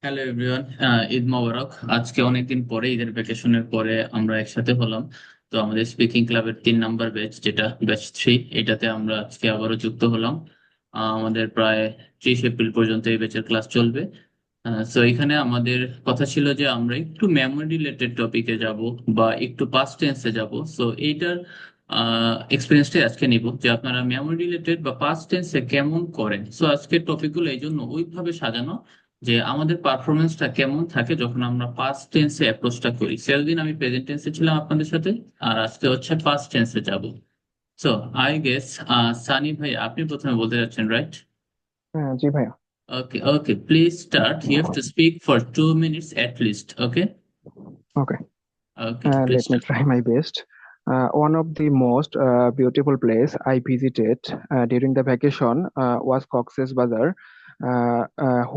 Hello everyone, Eid মোবারক। আজকে অনেকদিন পরে ঈদের ভ্যাকেশনের পরে আমরা একসাথে হলাম। তো আমাদের স্পিকিং ক্লাবের 3 নাম্বার ব্যাচ, যেটা ব্যাচ 3, এটাতে আমরা আজকে আবারও যুক্ত হলাম। আমাদের প্রায় 30 এপ্রিল পর্যন্ত এই ব্যাচের ক্লাস চলবে। তো এখানে আমাদের কথা ছিল যে আমরা একটু মেমোরি রিলেটেড টপিকে যাব বা একটু পাস্ট টেন্সে যাব। সো এইটার এক্সপিরিয়েন্সটাই আজকে নিব যে আপনারা মেমোরি রিলেটেড বা পাস্ট টেন্সে কেমন করেন। সো আজকের টপিকগুলো এই জন্য ওইভাবে সাজানো যে আমাদের পারফরমেন্সটা কেমন থাকে যখন আমরা পাস্ট টেন্সে অ্যাপ্রোচটা করি। সেদিন আমি প্রেজেন্ট টেন্সে ছিলাম আপনাদের সাথে, আর আজকে হচ্ছে পাস্ট টেন্সে যাব। সো আই গেস সানি ভাই আপনি প্রথমে বলতে যাচ্ছেন, রাইট? হ্যাঁ, জি ভাইয়া। Okay, okay. Please start. You have to speak for 2 minutes at least. Okay? Okay, Okay, please let me start. try my best. One of the most beautiful place I visited during the vacation was Cox's Bazar,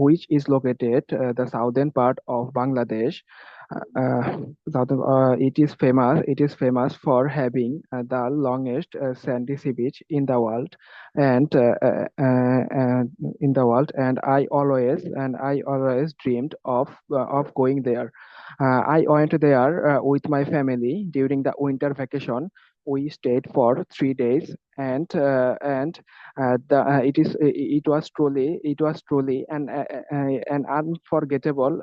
which is located the southern part of Bangladesh. It is famous. It is famous for having the longest sandy sea beach in the world, and I always dreamed of going there. I went there with my family during the winter vacation. We stayed for 3 days, and it was truly an unforgettable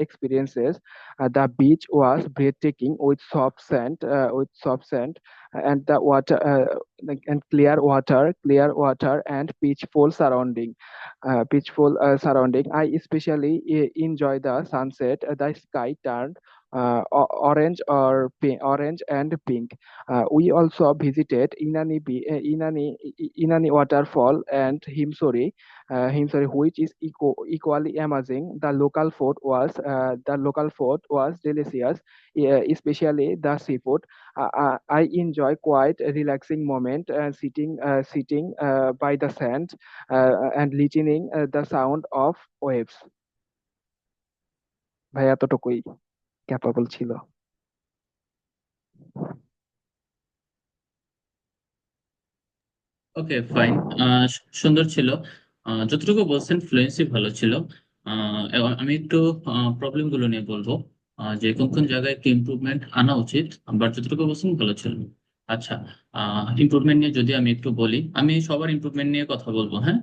experiences. The beach was breathtaking with soft sand, and the water and clear water and peaceful surrounding. I especially enjoy the sunset. The sky turned orange and pink. We also visited Inani waterfall and Himsori, which is equally amazing. The local food was delicious, especially the seafood. I enjoy quite a relaxing moment, sitting by the sand and listening the sound of waves. ভাই এতটুকুই capable ছিল। ওকে, fine. সুন্দর ছিল। যতটুকু বলছেন fluency ভালো ছিল। এবং আমি একটু প্রবলেম গুলো নিয়ে বলবো, যে কোন কোন জায়গায় একটু ইমপ্রুভমেন্ট আনা উচিত। বাট যতটুকু বলছেন ভালো ছিল। আচ্ছা, ইমপ্রুভমেন্ট নিয়ে যদি আমি একটু বলি, আমি সবার ইমপ্রুভমেন্ট নিয়ে কথা বলবো, হ্যাঁ।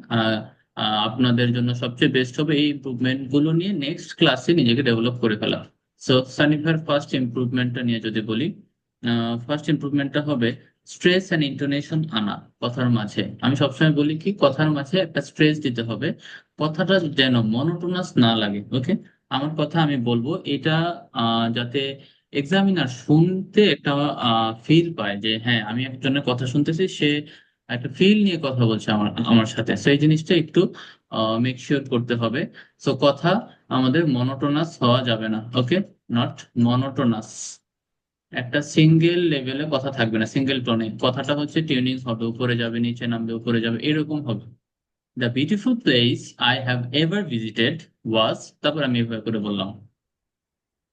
আপনাদের জন্য সবচেয়ে বেস্ট হবে এই ইমপ্রুভমেন্ট গুলো নিয়ে নেক্সট ক্লাসে নিজেকে ডেভেলপ করে ফেলা। সো সানিফার ফার্স্ট ইমপ্রুভমেন্টটা নিয়ে যদি বলি, ফার্স্ট ইমপ্রুভমেন্টটা হবে স্ট্রেস এন্ড ইন্টোনেশন আনা কথার মাঝে। আমি সবসময় বলি কি, কথার মাঝে একটা স্ট্রেস দিতে হবে, কথাটা যেন মনোটোনাস না লাগে। ওকে, আমার কথা আমি বলবো এটা যাতে এক্সামিনার শুনতে একটা ফিল পায় যে হ্যাঁ আমি একজনের কথা শুনতেছি, সে একটা ফিল নিয়ে কথা বলছে আমার আমার সাথে। সেই জিনিসটা একটু মেক শিওর করতে হবে। সো কথা আমাদের মনোটোনাস হওয়া যাবে না। ওকে, নট মনোটোনাস। একটা সিঙ্গেল লেভেলে কথা থাকবে না, সিঙ্গেল টোনে কথাটা হচ্ছে টিউনিং হবে, উপরে যাবে নিচে নামবে উপরে যাবে, এরকম হবে। The beautiful place I have ever visited was, তারপর আমি এভাবে করে বললাম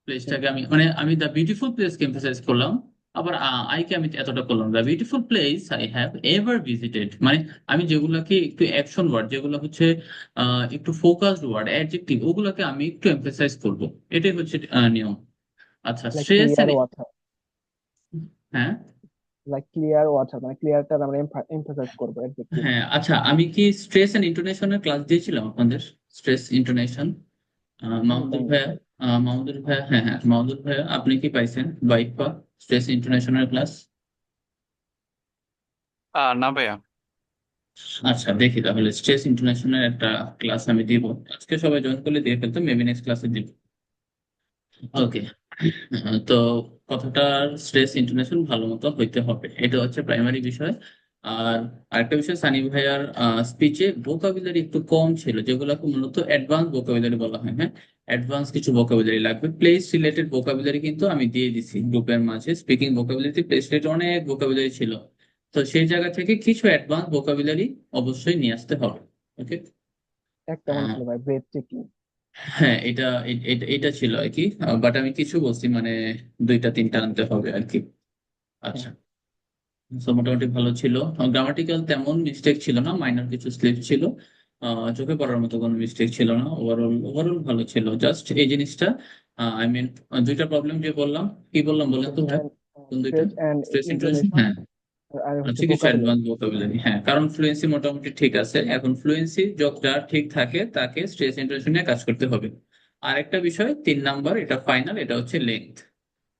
প্লেসটাকে, আমি মানে আমি দ্য বিউটিফুল প্লেসকে এমফাসাইজ করলাম। আবার আইকে আমি এতটা করলাম, the beautiful place I have ever visited, মানে আমি যেগুলোকে একটু অ্যাকশন ওয়ার্ড, যেগুলো হচ্ছে একটু ফোকাসড ওয়ার্ড অ্যাডজেক্টিভ, ওগুলোকে আমি একটু এমফাসাইজ করব। এটাই হচ্ছে নিয়ম। আচ্ছা, লাইক স্ট্রেস। Clear water. হ্যাঁ, লাইক ক্লিয়ার ওয়াটার মানে ক্লিয়ারটা আমরা এমফাসাইজ করবো অ্যাডজেক্টিভ। হ্যাঁ। আচ্ছা, আমি কি স্ট্রেস এন্ড ইন্টোনেশনের ক্লাস দিয়েছিলাম আপনাদের? স্ট্রেস ইন্টোনেশন, মাহমুদুল দেয়নি ভাইয়া, ভাই। মাহমুদুল ভাইয়া, হ্যাঁ হ্যাঁ, মাহমুদুল ভাইয়া, আপনি কি পাইছেন বাইফা স্ট্রেস ইন্টোনেশনের ক্লাস? না ভাইয়া। আচ্ছা, দেখি তাহলে স্ট্রেস ইন্টোনেশনের একটা ক্লাস আমি দিব। আজকে সবাই জয়েন করলে দিয়ে ফেলতো, মেবি নেক্সট ক্লাসে দিব। ওকে। তো কথাটার স্ট্রেস ইন্টোনেশন ভালো মতো হইতে হবে, এটা হচ্ছে প্রাইমারি বিষয়। আর আরেকটা বিষয়, সানি ভাইয়ার স্পিচে ভোকাবুলারি একটু কম ছিল, যেগুলোকে মূলত অ্যাডভান্স ভোকাবুলারি বলা হয়। হ্যাঁ, অ্যাডভান্স কিছু ভোকাবুলারি লাগবে। প্লেস রিলেটেড ভোকাবুলারি কিন্তু আমি দিয়ে দিছি গ্রুপের মাঝে। স্পিকিং ভোকাবুলারিতে প্লেস রিলেটেড অনেক ভোকাবুলারি ছিল। তো সেই জায়গা থেকে কিছু অ্যাডভান্স ভোকাবুলারি অবশ্যই নিয়ে আসতে হবে। ওকে। একটা মনে ছিল ভাই, ব্রেথ টেকিং। হ্যাঁ, এটা ছিল আর কি। বাট আমি কিছু বলছি, মানে দুইটা তিনটা আনতে হবে আর কি। হ্যাঁ। আচ্ছা, তো মোটামুটি ভালো ছিল। গ্রামাটিক্যাল তেমন মিস্টেক ছিল না, মাইনর কিছু স্লিপ ছিল। চোখে পড়ার মতো কোনো মিস্টেক ছিল না। ওভারঅল ওভারঅল ভালো ছিল, জাস্ট এই জিনিসটা আই মিন দুইটা প্রবলেম যে বললাম, কি বললাম বলেন তো Stress ভাই? and কোন দুইটা? stress and stress interaction, intonation হ্যাঁ। আর হচ্ছে চিকিৎসা vocabulary। অ্যাডভান্স ভোকাবুলারি, হ্যাঁ, কারণ ফ্লুয়েন্সি মোটামুটি ঠিক আছে। এখন ফ্লুয়েন্সি যতটা ঠিক থাকে তাকে স্ট্রেস ইন্টারেকশন নিয়ে কাজ করতে হবে। আর একটা বিষয় 3 নাম্বার, এটা ফাইনাল, এটা হচ্ছে লেন্থ।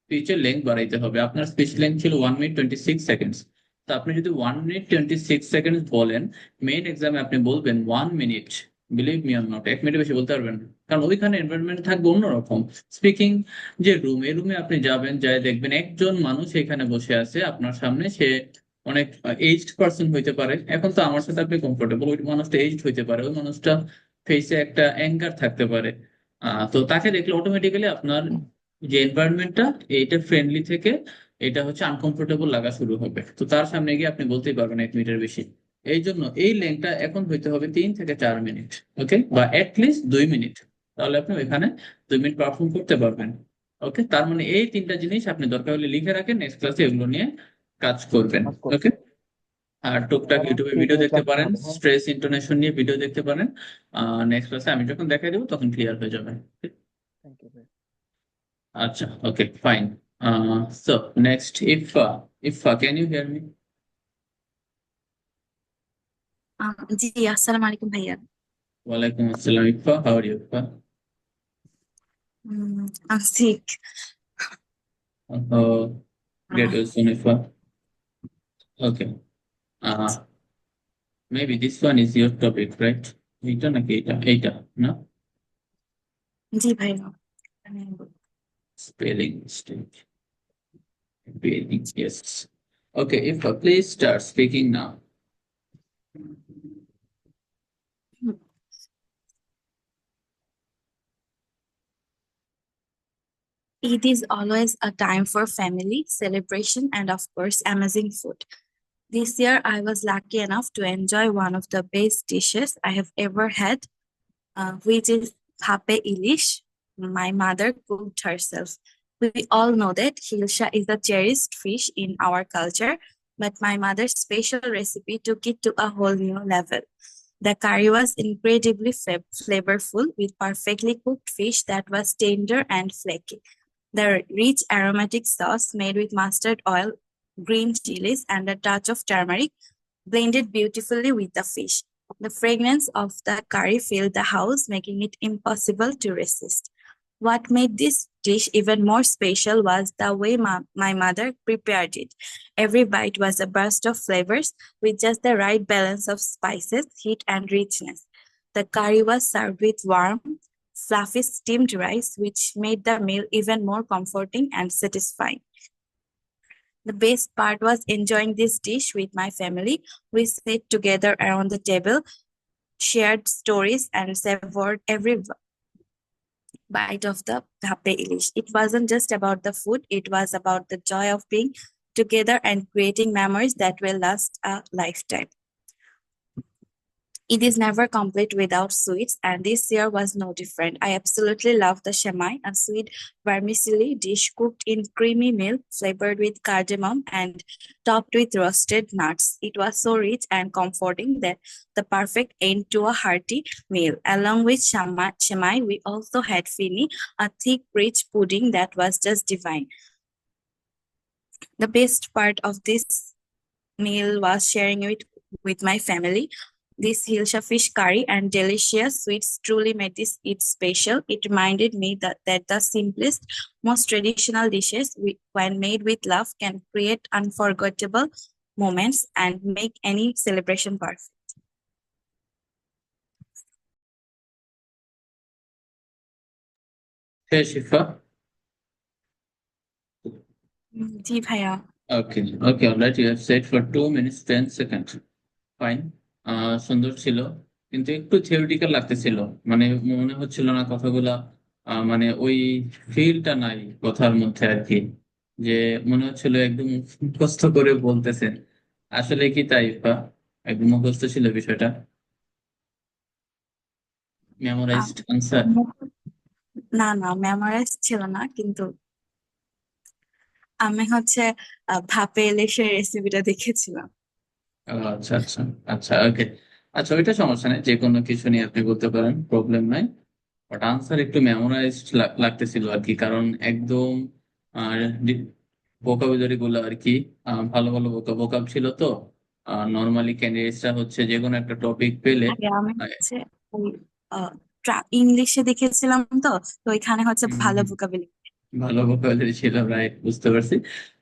স্পিচের লেন্থ বাড়াইতে হবে। আপনার স্পিচ লেন্থ ছিল 1 মিনিট 26 সেকেন্ডস। তো আপনি যদি 1 মিনিট 26 সেকেন্ডস বলেন, মেইন এক্সামে আপনি বলবেন 1 minute, believe me or not, 1 minute বেশি বলতে পারবেন না। কারণ ওইখানে এনভায়রনমেন্ট থাকবে অন্যরকম। স্পিকিং যে রুম, এই রুমে আপনি যাবেন, যাই দেখবেন একজন মানুষ এখানে বসে আছে আপনার সামনে, সে অনেক এইজড পার্সন হইতে পারে। এখন তো আমার সাথে আপনি কমফোর্টেবল, ওই মানুষটা এইজড হইতে পারে, ওই মানুষটা ফেসে একটা অ্যাঙ্গার থাকতে পারে। তো তাকে দেখলে অটোমেটিক্যালি আপনার যে এনভায়রনমেন্টটা, এটা ফ্রেন্ডলি থেকে এটা হচ্ছে আনকমফোর্টেবল লাগা শুরু হবে। তো তার সামনে গিয়ে আপনি বলতেই পারবেন 1 মিনিটের বেশি। এই জন্য এই লেনটা এখন হইতে হবে 3 থেকে 4 মিনিট, ওকে, বা অ্যাটলিস্ট 2 মিনিট। তাহলে আপনি ওইখানে 2 মিনিট পারফর্ম করতে পারবেন। ওকে, তার মানে এই 3টা জিনিস আপনি দরকার হলে লিখে রাখেন, নেক্সট ক্লাসে এগুলো নিয়ে কাজ করবেন। কাজ করব। ওকে। আর টুকটাক আমার ইউটিউবে এই ভিডিও জিনিস দেখতে রাখতে পারেন, হবে, হ্যাঁ। স্ট্রেস ইন্টোনেশন নিয়ে ভিডিও দেখতে পারেন। নেক্সট ক্লাসে আমি যখন দেখাই দেবো তখন ক্লিয়ার হয়ে যাবে। থ্যাংক ইউ ভাই। Acha, okay, fine. So next, if can you hear me? জি, আসসালামু আলাইকুম ভাইয়া। Walaikum assalam. Ifa, how are you? Ifa? I'm sick. Great ah, question, Ifa. Okay. Uh, maybe this one is your topic, right? Eta নাকি এটা না? জি ভাইয়া। আমি- Spelling mistake. Spelling, yes. Okay, Ifa, please start speaking now. It is always a time for family, celebration, and of course, amazing food. This year, I was lucky enough to enjoy one of the best dishes I have ever had, which is Bhape Ilish. My mother cooked herself. We all know that hilsha is a cherished fish in our culture, but my mother's special recipe took it to a whole new level. The curry was incredibly flavorful with perfectly cooked fish that was tender and flaky. The rich aromatic sauce made with mustard oil, green chilies, and a touch of turmeric blended beautifully with the fish. The fragrance of the curry filled the house, making it impossible to resist. What made this dish even more special was the way my mother prepared it. Every bite was a burst of flavors with just the right balance of spices, heat, and richness. The curry was served with warm, fluffy steamed rice, which made the meal even more comforting and satisfying. The best part was enjoying this dish with my family. We sat together around the table, shared stories, and savored every bite of the bhape ilish. It wasn't just about the food, it was about the joy of being together and creating memories that will last a lifetime. It is never complete without sweets, and this year was no different. I absolutely love the shemai, a sweet vermicelli dish cooked in creamy milk, flavored with cardamom, and topped with roasted nuts. It was so rich and comforting that the perfect end to a hearty meal. Along with shemai, we also had fini, a thick, rich pudding that was just divine. The best part of this meal was sharing it with my family. This Hilsha fish curry and delicious sweets truly made this eat special. It reminded me that the simplest, most traditional dishes, when made with love, can create unforgettable moments and make any celebration perfect. Hey, Shifa. জি ভাইয়া। Okay, okay, all right. You have said for 2 minutes 10 seconds. Fine. সুন্দর ছিল, কিন্তু একটু theoretical লাগতেছিল। মানে মনে হচ্ছিল না কথাগুলা, মানে ওই ফিলটা নাই কথার মধ্যে আর কি। যে মনে হচ্ছিল একদম মুখস্থ করে বলতেছেন। আসলে কি তাই বা একদম মুখস্থ ছিল বিষয়টা, আম, মেমোরাইজড আনসার? না না, মেমোরাইজ ছিল না, কিন্তু আমি হচ্ছে ভাপে ইলিশের রেসিপিটা দেখেছিলাম। আচ্ছা আচ্ছা। আচ্ছা, ওকে। আচ্ছা, ওইটা সমস্যা নেই, যে কোনো কিছু নিয়ে আপনি বলতে পারেন, প্রবলেম নাই। বাট আনসার একটু মেমোরাইজড লাগতেছিল আর কি, কারণ একদম ভোকাবুলারি গুলো আর কি ভালো ভালো ভোকাব ছিল তো। নর্মালি ক্যান্ডিডেটসরা হচ্ছে যে কোনো একটা টপিক পেলে আগে আমি আহ, হচ্ছে ওই ইংলিশে দেখেছিলাম, তো তো এখানে হচ্ছে হুম, ভালো হুম, ভোকাবুলারি। ভালো ভোকাবুলারি ছিল, রাইট, বুঝতে পারছি।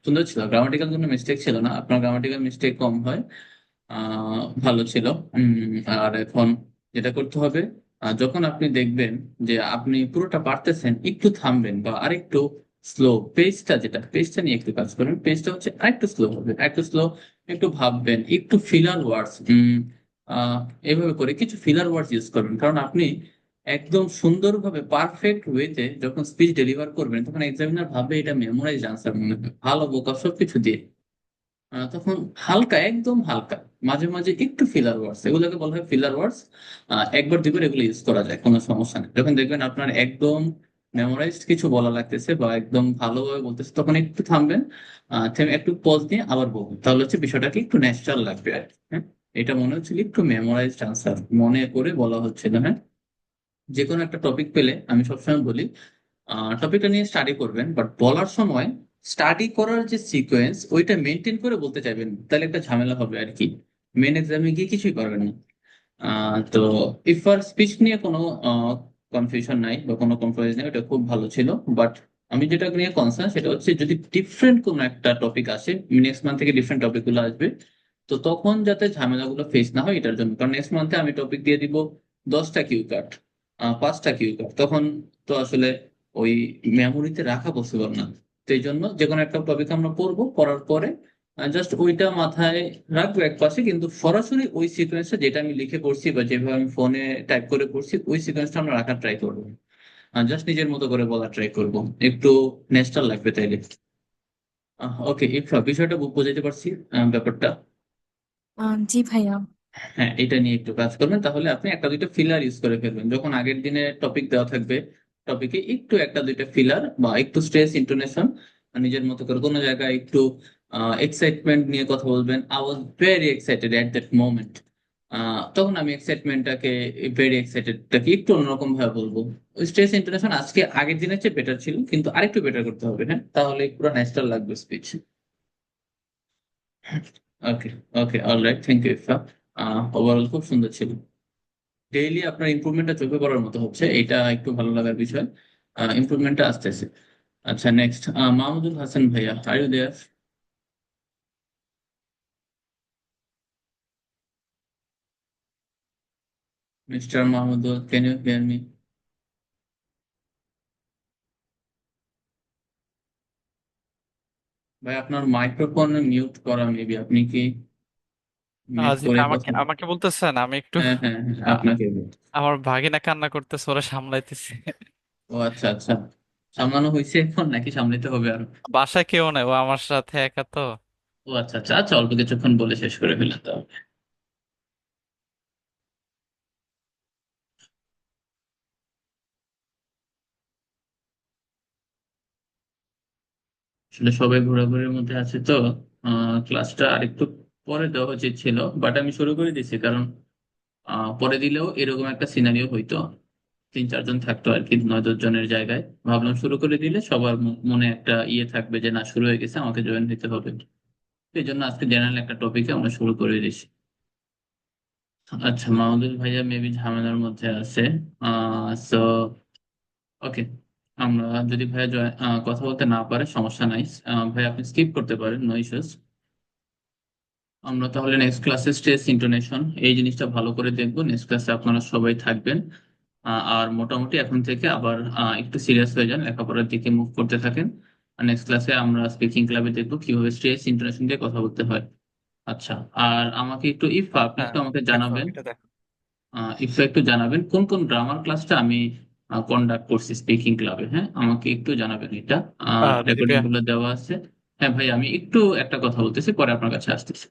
সুন্দর ছিল, গ্রামাটিক্যাল কোনো মিস্টেক ছিল না, আপনার গ্রামাটিক্যাল মিস্টেক কম হয়। ভালো ছিল। আর এখন যেটা করতে হবে, যখন আপনি দেখবেন যে আপনি পুরোটা পারতেছেন, একটু থামবেন বা আরেকটু স্লো, পেজটা নিয়ে একটু কাজ করেন, পেজটা হচ্ছে আরেকটু স্লো হবে, একটু স্লো, একটু ভাববেন, একটু ফিলার ওয়ার্ডস এইভাবে করে কিছু ফিলার ওয়ার্ডস ইউজ করবেন, কারণ আপনি একদম সুন্দরভাবে পারফেক্ট ওয়েতে যখন স্পিচ ডেলিভার করবেন, তখন এক্সামিনার ভাববে এটা মেমোরাইজ আনসার মনে হবে, ভালো বোকা সবকিছু দিয়ে। তখন হালকা, একদম হালকা, মাঝে মাঝে একটু ফিলার ওয়ার্ডস, এগুলোকে বলা হয় ফিলার ওয়ার্ডস। একবার দুইবার এগুলো ইউজ করা যায়, কোনো সমস্যা নেই। যখন দেখবেন আপনার একদম মেমোরাইজড কিছু বলা লাগতেছে বা একদম ভালোভাবে বলতেছে, তখন একটু থামবেন, থেমে একটু পজ দিয়ে আবার বলবেন, তাহলে হচ্ছে বিষয়টাকে একটু ন্যাচারাল লাগবে আর কি, হ্যাঁ। এটা মনে হচ্ছিল একটু মেমোরাইজড আনসার মনে করে বলা হচ্ছিল, হ্যাঁ। যে কোনো একটা টপিক পেলে আমি সবসময় বলি টপিকটা নিয়ে স্টাডি করবেন, বাট বলার সময় স্টাডি করার যে সিকোয়েন্স ওইটা মেনটেন করে বলতে চাইবেন, তাহলে একটা ঝামেলা হবে আর কি, মেন এক্সামে গিয়ে কিছুই পারবেন না। তো ইফার স্পিচ নিয়ে কোনো কনফিউশন নাই বা কোনো কনফিউশন নেই, ওটা খুব ভালো ছিল। বাট আমি যেটা নিয়ে কনসার্ন সেটা হচ্ছে যদি ডিফারেন্ট কোনো একটা টপিক আসে, নেক্সট মান্থ থেকে ডিফারেন্ট টপিক গুলো আসবে, তো তখন যাতে ঝামেলাগুলো ফেস না হয় এটার জন্য, কারণ নেক্সট মান্থে আমি টপিক দিয়ে দিব 10টা কিউ কাট, 5টা কিউ কাট, তখন তো আসলে ওই মেমোরিতে রাখা পসিবল না। তো এই জন্য যে কোনো একটা টপিক আমরা পড়বো, পড়ার পরে জাস্ট ওইটা মাথায় রাখবো এক পাশে, কিন্তু সরাসরি ওই সিকোয়েন্সটা যেটা আমি লিখে পড়ছি বা যেভাবে আমি ফোনে টাইপ করে পড়ছি ওই সিকোয়েন্সটা আমরা রাখার ট্রাই করবো, জাস্ট নিজের মতো করে বলার ট্রাই করবো, একটু ন্যাচারাল লাগবে তাইলে। ওকে, ইফা, বিষয়টা বুঝতে পারছি, ব্যাপারটা। জি ভাইয়া। হ্যাঁ, এটা নিয়ে একটু কাজ করবেন, তাহলে আপনি একটা দুইটা ফিলার ইউজ করে ফেলবেন, যখন আগের দিনে টপিক দেওয়া থাকবে, টপিকে একটু একটা দুইটা ফিলার বা একটু স্ট্রেস ইন্টোনেশন নিজের মতো করে, কোনো জায়গায় একটু এক্সাইটমেন্ট নিয়ে কথা বলবেন, I was very excited at that moment, তখন আমি এক্সাইটমেন্টটাকে, ভেরি এক্সাইটেডটাকে একটু অন্যরকম ভাবে বলবো। ওই স্ট্রেস ইন্টোনেশন আজকে আগের দিনের চেয়ে বেটার ছিল, কিন্তু আরেকটু বেটার করতে হবে, হ্যাঁ, তাহলে পুরো ন্যাচারাল লাগবে speech. Okay, okay, alright, thank you Irfa. Overall খুব সুন্দর ছিল, ডেইলি আপনার ইমপ্রুভমেন্টটা চোখে পড়ার মতো হচ্ছে, এটা একটু ভালো লাগার বিষয়, ইমপ্রুভমেন্টটা আসতেছে। আচ্ছা, নেক্সট, মাহমুদুল হাসান ভাইয়া, are you there? Mister Mahmudul, can you hear me? ভাই, আপনার মাইক্রোফোন মিউট করা, মেবি আপনি কি মিউট জি করে ভাই, আমাকে কথা? আমাকে বলতেছেন? আমি একটু হ্যাঁ, হ্যাঁ, হ্যাঁ, আহ, আপনাকে বলছি। আমার ভাগিনা কান্না করতেছে, ওরা সামলাইতেছে। ও আচ্ছা, আচ্ছা, সামলানো হয়েছে এখন নাকি সামলাতে হবে আরো? বাসায় কেউ নাই, ও আমার সাথে একা তো। ও আচ্ছা, আচ্ছা, আচ্ছা, অল্প কিছুক্ষণ বলে শেষ করে ফেলেন তো। আসলে সবাই ঘোরাঘুরির মধ্যে আছে তো, ক্লাসটা আরেকটু পরে দেওয়া উচিত ছিল, বাট আমি শুরু করে দিছি, কারণ পরে দিলেও এরকম একটা সিনারিও হইতো, 3-4 জন থাকতো আর কি, 9-10 জনের জায়গায়, ভাবলাম শুরু করে দিলে সবার মনে একটা ইয়ে থাকবে যে না, শুরু হয়ে গেছে, আমাকে জয়েন দিতে হবে। তো এই জন্য আজকে জেনারেল একটা টপিকে আমরা শুরু করে দিছি। আচ্ছা, মাহমুদুল ভাইয়া মেবি ঝামেলার মধ্যে আছে, সো ওকে, আমরা যদি ভাইয়া কথা বলতে না পারে সমস্যা নাই, ভাই আপনি স্কিপ করতে পারেন, নো ইস্যুস। আমরা তাহলে নেক্সট ক্লাসে স্ট্রেস ইন্টোনেশন এই জিনিসটা ভালো করে দেখবো, নেক্সট ক্লাসে আপনারা সবাই থাকবেন। আর মোটামুটি এখন থেকে আবার একটু সিরিয়াস হয়ে যান, লেখাপড়ার দিকে মুভ করতে থাকেন। আর নেক্সট ক্লাসে আমরা স্পিকিং ক্লাবে দেখবো কিভাবে স্ট্রেস ইন্টোনেশন দিয়ে কথা বলতে হয়। আচ্ছা, আর আমাকে একটু আপনি হ্যাঁ, একটু আমাকে দেখো জানাবেন, এটা দেখো। একটু জানাবেন কোন কোন গ্রামার ক্লাসটা আমি কন্ডাক্ট করছি স্পিকিং ক্লাবে, হ্যাঁ, আমাকে একটু জানাবেন এটা, দিদি রেকর্ডিং ভাইয়া। গুলো দেওয়া আছে। হ্যাঁ ভাই, আমি একটু একটা কথা বলতেছি, পরে আপনার কাছে আসতেছি।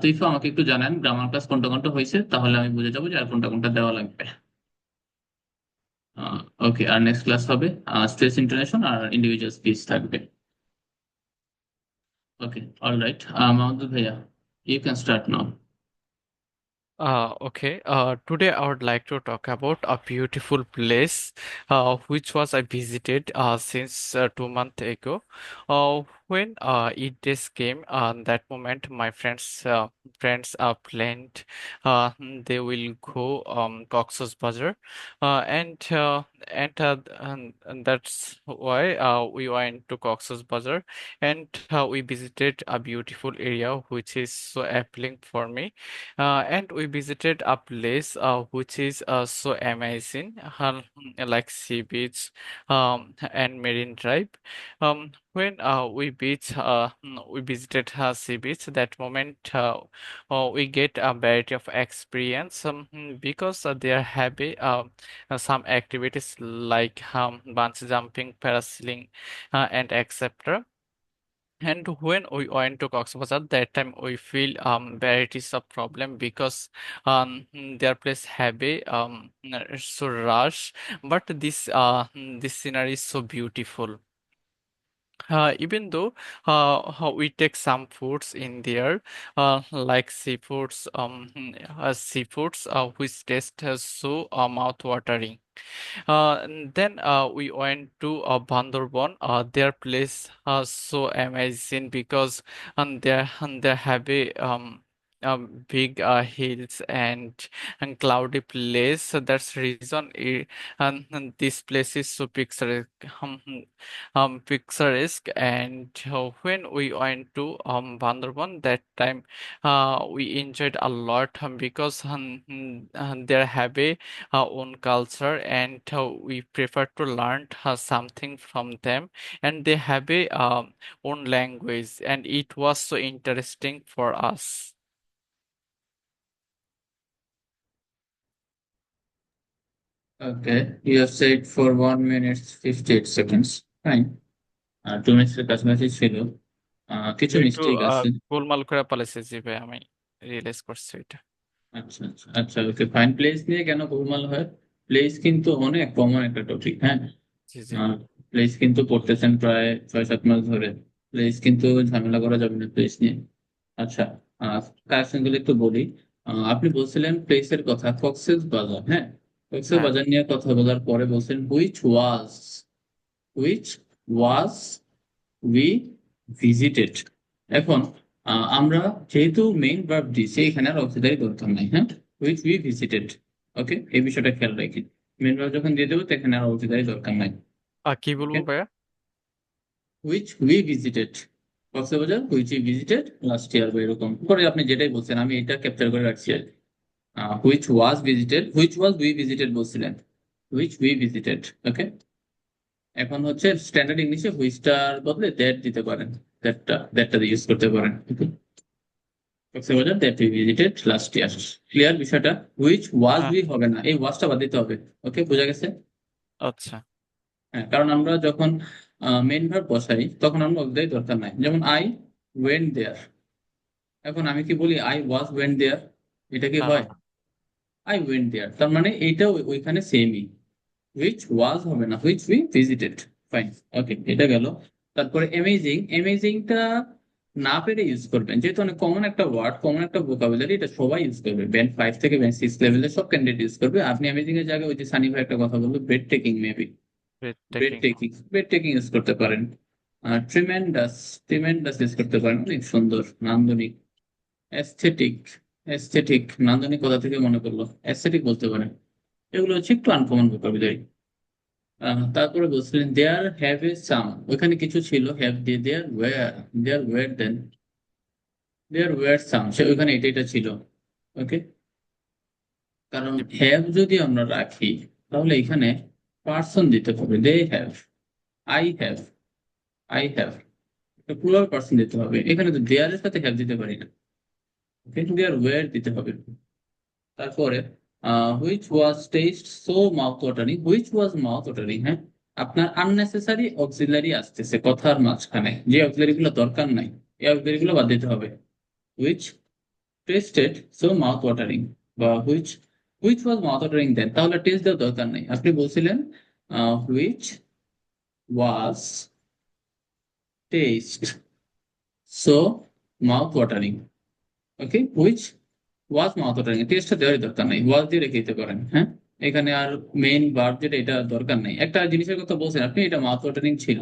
তো আমাকে একটু জানান গ্রামার ক্লাস কোনটা কোনটা হয়েছে, তাহলে আমি বুঝে যাবো যে আর কোনটা কোনটা দেওয়া লাগবে। ওকে, আর নেক্সট ক্লাস হবে স্ট্রেস ইন্টারনেশন আর ইন্ডিভিজুয়াল স্পিচ থাকবে। ওকে, অলরাইট, মাহমুদুল ভাইয়া, you can start now. Okay. Today I would like to talk about a beautiful place, which was I visited since 2 months ago. When Eid days came, that moment my friends planned they will go Cox's Bazar, and and that's why we went to Cox's Bazar, and we visited a beautiful area which is so appealing for me, and we visited a place which is so amazing, like sea beach and marine drive. When we visited sea beach. That moment, we get a variety of experience because they are happy. Some activities like bungee jumping, parasailing, and etc. And when we went to Cox's Bazar, that time we feel varieties of problem because their place heavy, so rush, but this scenery is so beautiful. Even though we take some foods in there, like seafoods which taste so mouth-watering. And then we went to Bandarbon. Their place so amazing because they have a big hills and cloudy place. So that's reason and this place is so picturesque. And when we went to Bandarbon, that time we enjoyed a lot because they have a own culture, and we prefer to learn something from them, and they have a own language, and it was so interesting for us. Okay, you have said for 1 minute 58 seconds. Fine. 2 minutes এর কাছাকাছি ছিল। কিছু তুই একটু mistake আছে। গোলমাল করে ফেলেছে জি ভাই, আমি রিয়েলাইজ করছি এটা। আচ্ছা আচ্ছা আচ্ছা, ওকে ফাইন। প্লেস নিয়ে কেন গোলমাল হয়? প্লেস কিন্তু অনেক কমন একটা টপিক, হ্যাঁ। জি জি। প্লেস কিন্তু পড়তেছেন প্রায় 6-7 মাস ধরে। প্লেস কিন্তু ঝামেলা করা যাবে না প্লেস নিয়ে। আচ্ছা, কারেকশন গুলো একটু বলি। আপনি বলছিলেন প্লেসের কথা, কক্সেস বাজার, হ্যাঁ। কক্সেস হ্যাঁ। বাজার নিয়ে কথা বলার পরে বলছেন হুইচ ওয়াজ উই ভিজিটেড। এখন আমরা যেহেতু মেইন ভার্ব দিয়েছি, এখানে আর অক্সিলারি দরকার নাই, হ্যাঁ। Which we visited. ওকে, এই বিষয়টা খেয়াল রাখি। মেইন ভার্ব যখন দিয়ে দেবো তখন আর অক্সিলারি দরকার নাই। কি ওকে, বলবো ভাইয়া? Which we visited, Cox's Bazar which we visited last year, বা এরকম করে আপনি যেটাই বলছেন আমি এটা ক্যাপচার করে রাখছি আর কি। Which was visited, which was we visited বলছিলেন, হুইচ উই ভিজিটেড। ওকে, এখন হচ্ছে স্ট্যান্ডার্ড ইংলিশে হুইচটার বদলে দ্যাট দিতে পারেন, দ্যাটটা ইউজ করতে পারেন। Cox's Bazar that we visited last year. Clear বিষয়টা? হুইচ ওয়াজ হ্যাঁ। উই হবে না, এই ওয়াজটা বাদ দিতে হবে। ওকে, বোঝা গেছে? আচ্ছা। হ্যাঁ, কারণ আমরা যখন মেইন ভার্ব বসাই তখন আমরা অব্যয় দরকার নাই। যেমন আই ওয়েন্ট দেয়ার, এখন আমি কি বলি আই ওয়াজ ওয়েন্ট দেয়ার? এটা কি না না হয়? না। আই ওয়েন্ট দেয়ার, তার মানে এইটা ওইখানে সেমই। হুইচ ওয়াজ হবে না, হুইচ উই ভিজিটেড। ফাইন। ওকে, এটা গেল। তারপরে অ্যামেজিং, অ্যামেজিংটা না পেরে ইউজ করবেন, যেহেতু অনেক কমন একটা ওয়ার্ড, কমন একটা ভোকাবুলারি, এটা সবাই ইউজ করবে। ব্যান্ড 5 থেকে ব্যান্ড 6 লেভেলের সব ক্যান্ডিডেট ইউজ করবে। আপনি অ্যামেজিং এর জায়গায় ওই যে সানি ভাই একটা কথা বললো, bread taking maybe, bread ব্রেথটেকিং। Taking, bread taking use করতে পারেন। ট্রিমেন্ডাস, ট্রিমেন্ডাস ইউজ করতে পারেন, অনেক সুন্দর। নান্দনিক, অ্যাস্থেটিক, অ্যাস্থেটিক নান্দনিক কোথা থেকে মনে করলো, অ্যাস্থেটিক বলতে পারেন। এগুলো হচ্ছে একটু আনকমন ভোকাবুলারি। তারপরে বলছিলেন দেয়ার হ্যাভ এ সাম, ওখানে কিছু ছিল হ্যাভ দিয়ে, দেয়ার ওয়্যার দেন, দেয়ার ওয়্যার সাম, সে ওইখানে এটা ছিল। ওকে, কারণ হ্যাভ যদি আমরা রাখি তাহলে এখানে পার্সন দিতে হবে, they have, I have, I have, plural person দিতে হবে। এখানে তো দেয়ার এর সাথে হ্যাভ দিতে পারি না, ওকে, দেয়ার ওয়্যার দিতে হবে। তারপরে which was taste so mouth watering, which was mouth watering, হ্যাঁ। আপনার আননেসেসারি অক্সিলারি আসতেছে কথার মাঝখানে, যে অক্সিলারি গুলো দরকার নাই, এই অক্সিলারি গুলো বাদ দিতে হবে। Which tasted so mouth watering, বা which which was mouth watering then, তাহলে টেস্ট দেওয়ার দরকার নাই। আপনি বলছিলেন which was taste so mouth watering. Okay, which was mouth watering, টেস্টটা দেওয়ারই দরকার নেই, ওয়াজ দিয়ে রেখে দিতে পারেন। হ্যাঁ, এখানে আর মেইন ভার্ব যেটা, এটা দরকার নেই। একটা জিনিসের কথা বলছেন আপনি, এটা মাউথ ওয়াটারিং ছিল,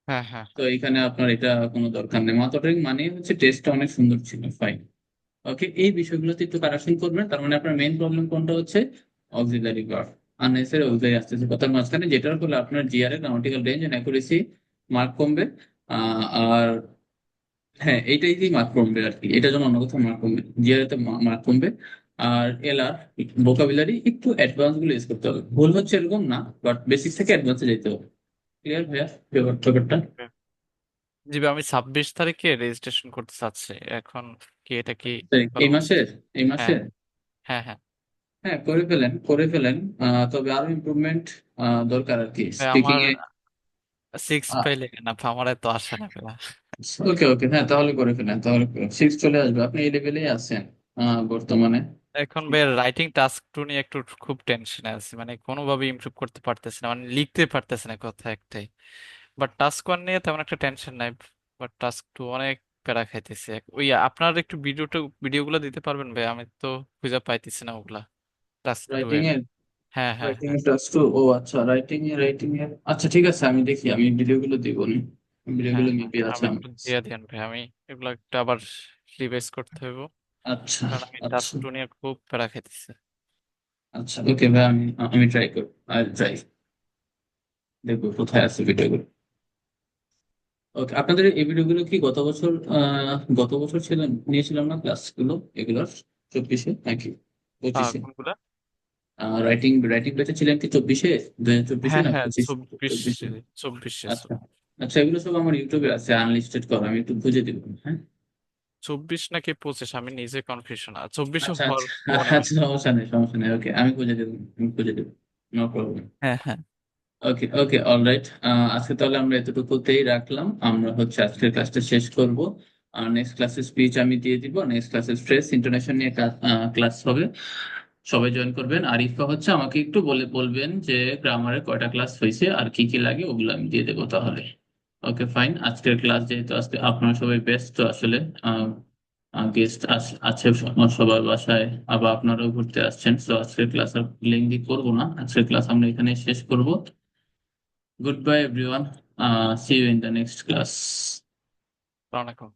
হ্যাঁ হ্যাঁ তো এখানে আপনার এটা কোনো দরকার নেই। মাউথ ওয়াটারিং মানে হচ্ছে টেস্টটা অনেক সুন্দর ছিল, ফাইন। ওকে, এই বিষয়গুলোতে একটু কারেকশন করবেন। তার মানে আপনার মেইন প্রবলেম কোনটা হচ্ছে? অক্সিলারি ভার্ব, আননেসেসারি অক্সিলারি আসতেছে কথার মাঝখানে, যেটার ফলে আপনার জিআর এর grammatical range and accuracy mark কমবে। আর হ্যাঁ, এইটাই কি মার্ক কমবে আর কি, এটার জন্য অন্য কোথাও মার্ক কমবে, জিআর তে মার্ক কমবে। আর এলআর ভোকাবুলারি একটু অ্যাডভান্স গুলো ইউজ করতে হবে, ভুল হচ্ছে এরকম না, বাট বেসিক থেকে অ্যাডভান্সে যেতে হবে। ক্লিয়ার ভাইয়া ব্যাপারটা? জি ভাই, আমি 26 তারিখে রেজিস্ট্রেশন করতে চাচ্ছি। এখন কি এটা কি করা এই উচিত? মাসের, এই হ্যাঁ মাসের হ্যাঁ হ্যাঁ। হ্যাঁ, করে ফেলেন, করে ফেলেন। তবে আরো ইমপ্রুভমেন্ট দরকার আর কি, ভাই, স্পিকিং আমার এ। 6 পাইলে না, আমার এত আশা না পেলা। ওকে ওকে, হ্যাঁ তাহলে করে ফেলেন, তাহলে সিক্স চলে আসবে, আপনি এই লেভেলেই আছেন বর্তমানে। এখন ভাই রাইটিং টাস্ক টু নিয়ে একটু খুব টেনশনে আছি, মানে কোনোভাবে ইমপ্রুভ করতে পারতেছি না, মানে লিখতে পারতেছি না কথা একটাই। বাট টাস্ক ওয়ান নিয়ে তেমন একটা টেনশন নাই, বাট টাস্ক টু অনেক প্যারা খাইতেছি। ওই আপনার একটু ভিডিওগুলো দিতে পারবেন ভাই? আমি তো খুঁজে পাইতেছি না ওগুলা, টাস্ক টু রাইটিং এর। এ, হ্যাঁ হ্যাঁ রাইটিং হ্যাঁ। এর টাস্ক টু, ও আচ্ছা, রাইটিং এ আচ্ছা ঠিক আছে, আমি দেখি, আমি ভিডিওগুলো দিব নি, হ্যাঁ ভিডিওগুলো হ্যাঁ মেবি আছে আমি আমার একটু কাছে। দিয়ে দেন ভাই, আমি এগুলো একটু আবার রিভাইজ করতে হইব, আচ্ছা কারণ আমি টাস্ক আচ্ছা টু নিয়ে খুব প্যারা খাইতেছি। আচ্ছা, ওকে ভাই, আমি আমি ট্রাই করব, আর ট্রাই দেখবো কোথায় আছে ভিডিওগুলো। ওকে, আপনাদের এই ভিডিওগুলো কি গত বছর নিয়েছিলাম না ক্লাসগুলো এগুলোর, 24-এ নাকি 25-এ? কোনগুলা? রাইটিং রাইটিং ব্যাচে ছিলেন কি 24-এ, 2024-এ হ্যাঁ না হ্যাঁ, 25? চব্বিশ 24-এ। চব্বিশে আচ্ছা আচ্ছা, এগুলো সব আমার ইউটিউবে আছে আনলিস্টেড করা, আমি একটু খুঁজে দিব। হ্যাঁ, 24 নাকি 25 আমি নিজে কনফিউশন, 24 আচ্ছা হওয়ার আচ্ছা মনে হয়। আচ্ছা, সমস্যা নেই সমস্যা নেই, ওকে আমি খুঁজে দেবো, আমি খুঁজে দেবো, নো প্রবলেম। হ্যাঁ হ্যাঁ। Okay okay, alright. আজকে তাহলে আমরা এতটুকুতেই রাখলাম, আমরা হচ্ছে আজকের ক্লাসটা শেষ করব। আর নেক্সট ক্লাসের স্পিচ আমি দিয়ে দিব, নেক্সট ক্লাসের স্ট্রেস ইন্টোনেশন নিয়ে ক্লাস হবে, সবাই জয়েন করবেন। আর ইফা হচ্ছে আমাকে একটু বলবেন যে গ্রামারের কয়টা ক্লাস হয়েছে আর কি কি লাগে, ওগুলো আমি দিয়ে দেবো তাহলে। ওকে ফাইন, আজকের ক্লাস যেহেতু আজকে আপনারা সবাই ব্যস্ত আসলে, গেস্ট আছে সবার বাসায়, আবার আপনারাও ঘুরতে আসছেন, তো আজকের ক্লাস আর লেংদি করবো না, আজকের ক্লাস আমরা এখানে শেষ করব। Good bye everyone, see you in the next class. আসসালামু আলাইকুম।